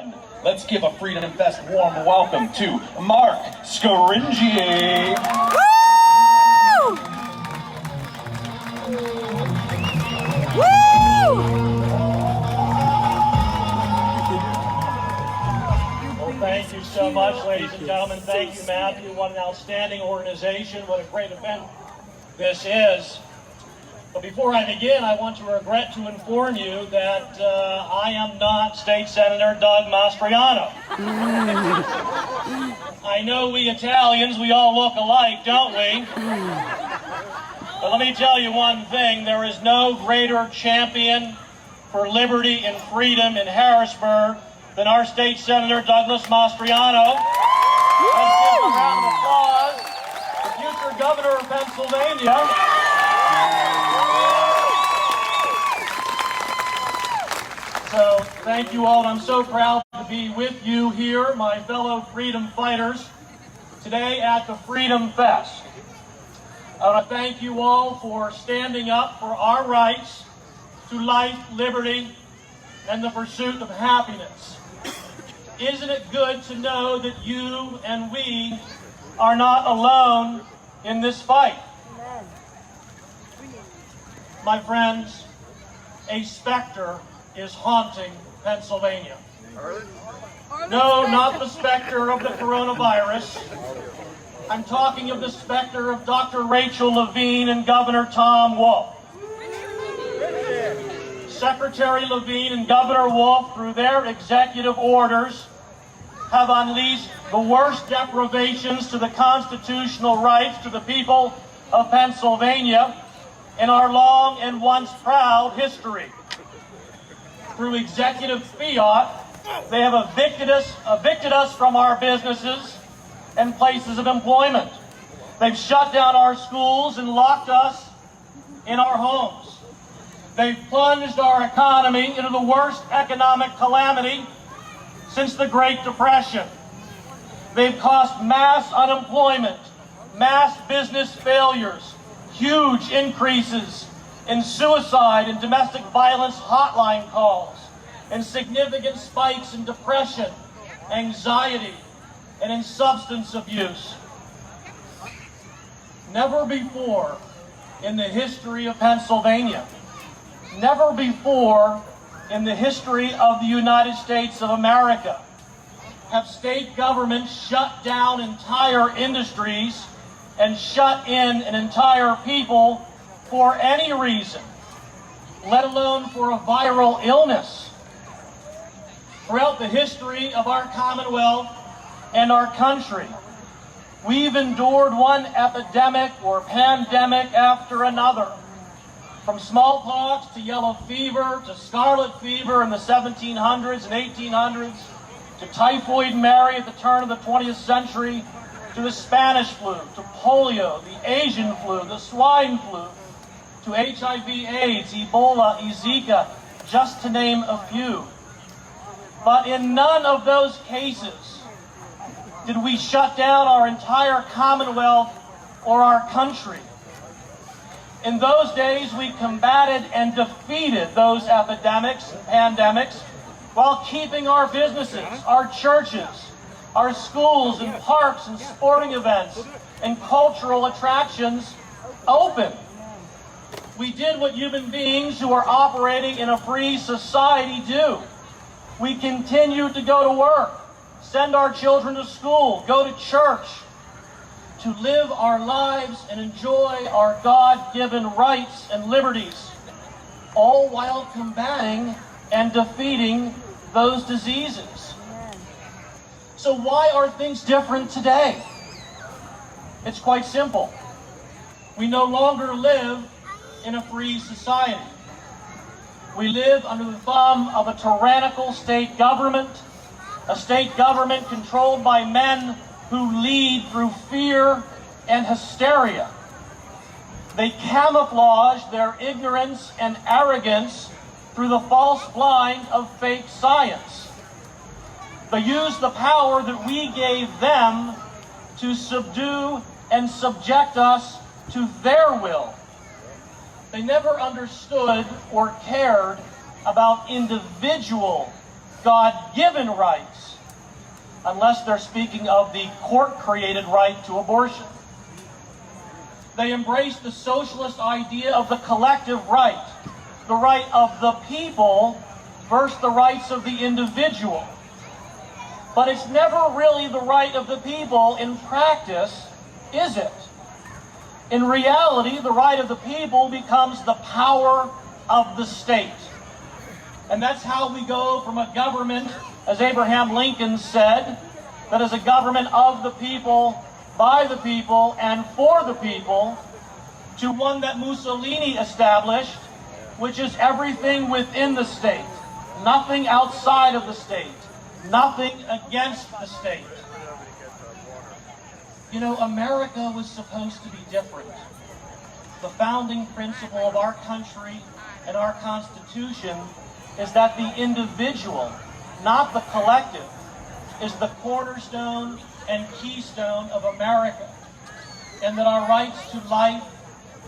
everyone. Let's give a Freedomfest warm welcome to Marc Scaringi. Woo! Woo! Well, thank you so much, ladies and gentlemen. Thank you, Matthew. What an outstanding organization. What a great event this is. But before I begin, I want to regret to inform you that I am not State Senator Doug Mastriano. I know we Italians, we all look alike, don't we? But let me tell you one thing, there is no greater champion for liberty and freedom in Harrisburg than our State Senator Douglas Mastriano. Let's give him a round of applause, the future governor of Pennsylvania. So thank you all, and I'm so proud to be with you here, my fellow freedom fighters, today at the Freedomfest. I want to thank you all for standing up for our rights to life, liberty, and the pursuit of happiness. Isn't it good to know that you and we are not alone in this fight? My friends, a specter is haunting Pennsylvania. No, not the specter of the coronavirus. I'm talking of the specter of Dr. Rachel Levine and Governor Tom Wolf. Secretary Levine and Governor Wolf, through their executive orders, have unleashed the worst deprivations to the constitutional rights to the people of Pennsylvania in our long and once proud history. Through executive fiat, they have evicted us from our businesses and places of employment. They've shut down our schools and locked us in our homes. They've plunged our economy into the worst economic calamity since the Great Depression. They've caused mass unemployment, mass business failures, huge increases in suicide and domestic violence hotline calls, and significant spikes in depression, anxiety, and in substance abuse. Never before in the history of Pennsylvania, never before in the history of the United States of America have state governments shut down entire industries and shut in an entire people for any reason, let alone for a viral illness. Throughout the history of our Commonwealth and our country, we've endured one epidemic or pandemic after another. From smallpox to yellow fever to scarlet fever in the 1700s and 1800s, to typhoid Mary at the turn of the 20th century, to the Spanish flu, to polio, the Asian flu, the swine flu, to HIV/AIDS, Ebola, Zika, just to name a few. But in none of those cases did we shut down our entire Commonwealth or our country. In those days, we combated and defeated those epidemics and pandemics while keeping our businesses, our churches, our schools and parks and sporting events and cultural attractions open. We did what human beings who are operating in a free society do. We continued to go to work, send our children to school, go to church, to live our lives and enjoy our God-given rights and liberties, all while combating and defeating those diseases. So why are things different today? It's quite simple. We no longer live in a free society. We live under the thumb of a tyrannical state government, a state government controlled by men who lead through fear and hysteria. They camouflage their ignorance and arrogance through the false blind of fake science. They use the power that we gave them to subdue and subject us to their will. They never understood or cared about individual God-given rights, unless they're speaking of the court-created right to abortion. They embrace the socialist idea of the collective right, the right of the people versus the rights of the individual. But it's never really the right of the people in practice, is it? In reality, the right of the people becomes the power of the state. And that's how we go from a government, as Abraham Lincoln said, that is a government of the people, by the people, and for the people, to one that Mussolini established, which is everything within the state, nothing outside of the state, nothing against the state. You know, America was supposed to be different. The founding principle of our country and our Constitution is that the individual, not the collective, is the cornerstone and keystone of America, and that our rights to life,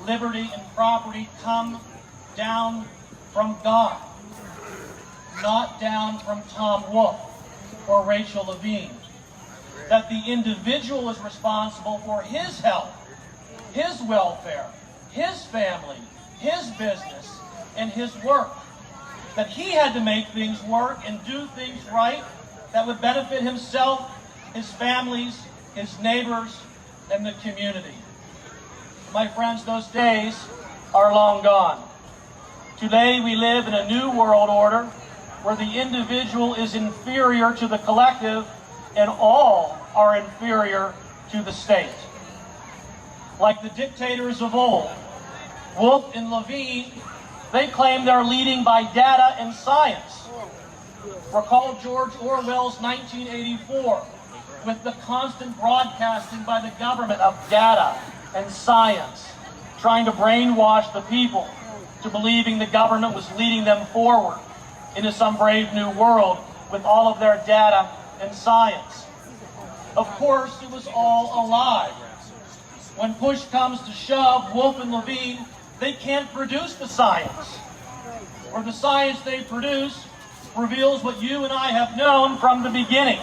liberty, and property come down from God, not down from Tom Wolfe or Rachel Levine. That the individual is responsible for his health, his welfare, his family, his business, and his work. That he had to make things work and do things right that would benefit himself, his families, his neighbors, and the community. My friends, those days are long gone. Today we live in a new world order where the individual is inferior to the collective and all are inferior to the state. Like the dictators of old, Wolfe and Levine, they claim they're leading by data and science. Recall George Orwell's 1984, with the constant broadcasting by the government of data and science, trying to brainwash the people to believing the government was leading them forward into some brave new world with all of their data and science. Of course, it was all a lie. When push comes to shove, Wolfe and Levine, they can't produce the science. Or the science they produce reveals what you and I have known from the beginning.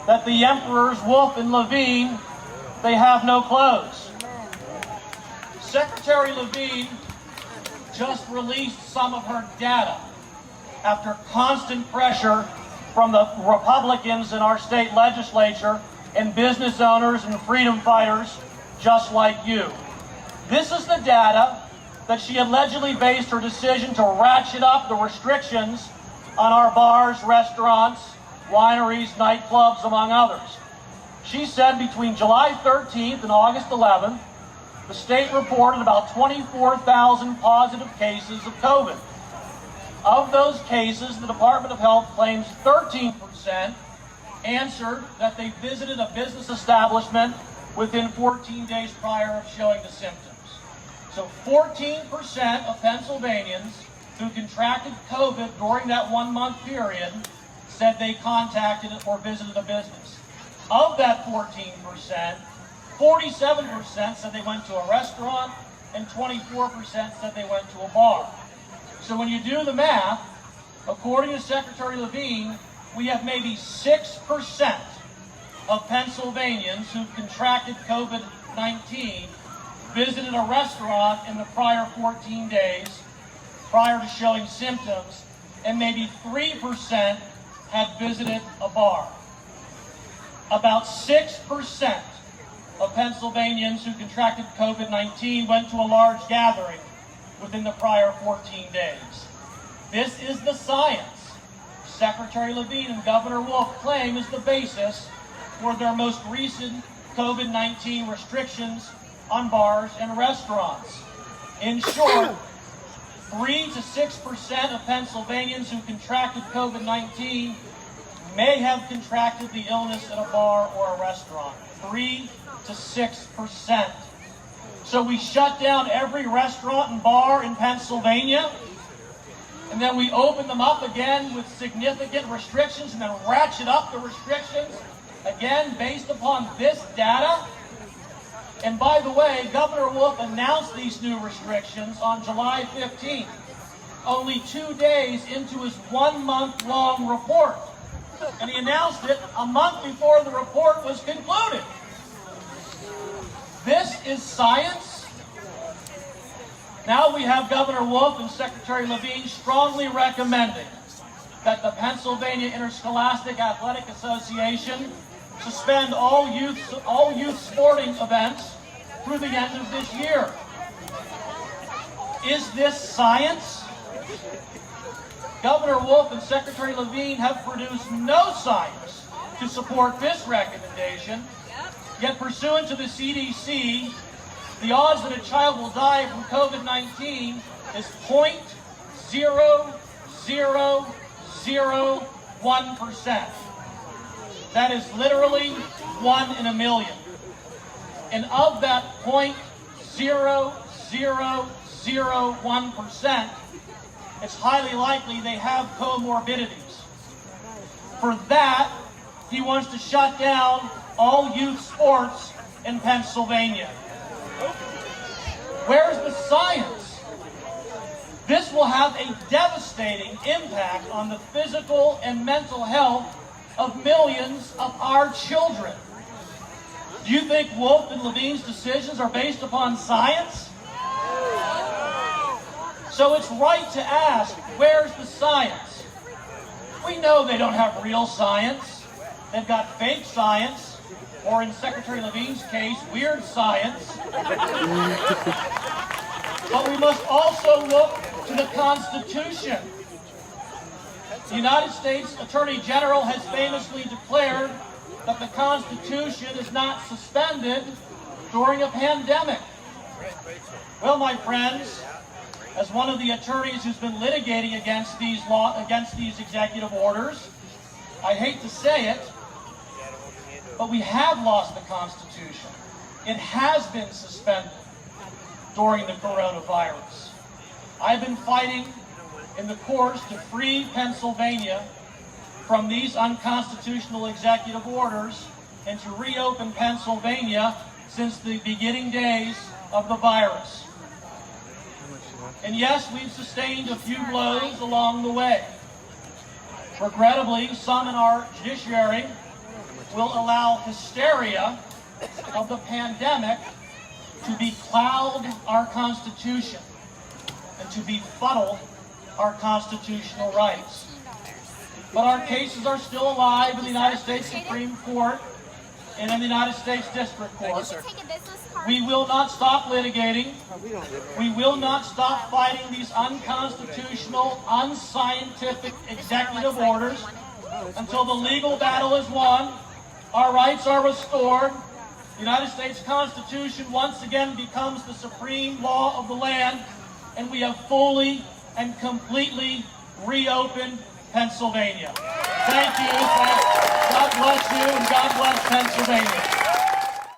That the emperors, Wolfe and Levine, they have no clothes. Secretary Levine just released some of her data after constant pressure from the Republicans in our state legislature and business owners and freedom fighters just like you. This is the data that she allegedly based her decision to ratchet up the restrictions on our bars, restaurants, wineries, nightclubs, among others. She said between July 13th and August 11th, the state reported about 24,000 positive cases of COVID. Of those cases, the Department of Health claims 13% answered that they visited a business establishment within 14 days prior of showing the symptoms. So 14% of Pennsylvanians who contracted COVID during that 1 month period said they contacted or visited a business. Of that 14%, 47% said they went to a restaurant and 24% said they went to a bar. So when you do the math, according to Secretary Levine, we have maybe 6% of Pennsylvanians who've contracted COVID-19 visited a restaurant in the prior 14 days prior to showing symptoms, and maybe 3% had visited a bar. About 6% of Pennsylvanians who contracted COVID-19 went to a large gathering within the prior 14 days. This is the science Secretary Levine and Governor Wolfe claim is the basis for their most recent COVID-19 restrictions on bars and restaurants. In short, 3 to 6% of Pennsylvanians who contracted COVID-19 may have contracted the illness at a bar or a restaurant. 3 to 6%. So we shut down every restaurant and bar in Pennsylvania, and then we open them up again with significant restrictions and then ratchet up the restrictions, again based upon this data. And by the way, Governor Wolfe announced these new restrictions on July 15th. only 2 days into his 1-month-long report. And he announced it a month before the report was concluded. This is science. Now we have Governor Wolf and Secretary Levine strongly recommending that the Pennsylvania Interscholastic Athletic Association suspend all youth sporting events through the end of this year. Is this science? Governor Wolf and Secretary Levine have produced no science to support this recommendation, yet pursuant to the CDC, the odds that a child will die from COVID-19 is 0.0001%. That is literally 1 in a million. And of that 0.0001%, it's highly likely they have comorbidities. For that, he wants to shut down all youth sports in Pennsylvania. Where's the science? This will have a devastating impact on the physical and mental health of millions of our children. Do you think Wolf and Levine's decisions are based upon science? So it's right to ask, where's the science? We know they don't have real science. They've got fake science, or in Secretary Levine's case, weird science. But we must also look to the Constitution. The United States Attorney General has famously declared that the Constitution is not suspended during a pandemic. Well, my friends, as one of the attorneys who's been litigating against these executive orders, I hate to say it, but we have lost the Constitution. It has been suspended during the coronavirus. I've been fighting in the courts to free Pennsylvania from these unconstitutional executive orders and to reopen Pennsylvania since the beginning days of the virus. And yes, we've sustained a few blows along the way. Regrettably, some in our judiciary will allow hysteria of the pandemic to becloud our Constitution and to befuddle our constitutional rights. But our cases are still alive in the United States Supreme Court and in the United States District Court. We will not stop litigating. We will not stop fighting these unconstitutional, unscientific executive orders until the legal battle is won, our rights are restored, the United States Constitution once again becomes the supreme law of the land, and we have fully and completely reopened Pennsylvania. Thank you. God bless you, and God bless Pennsylvania.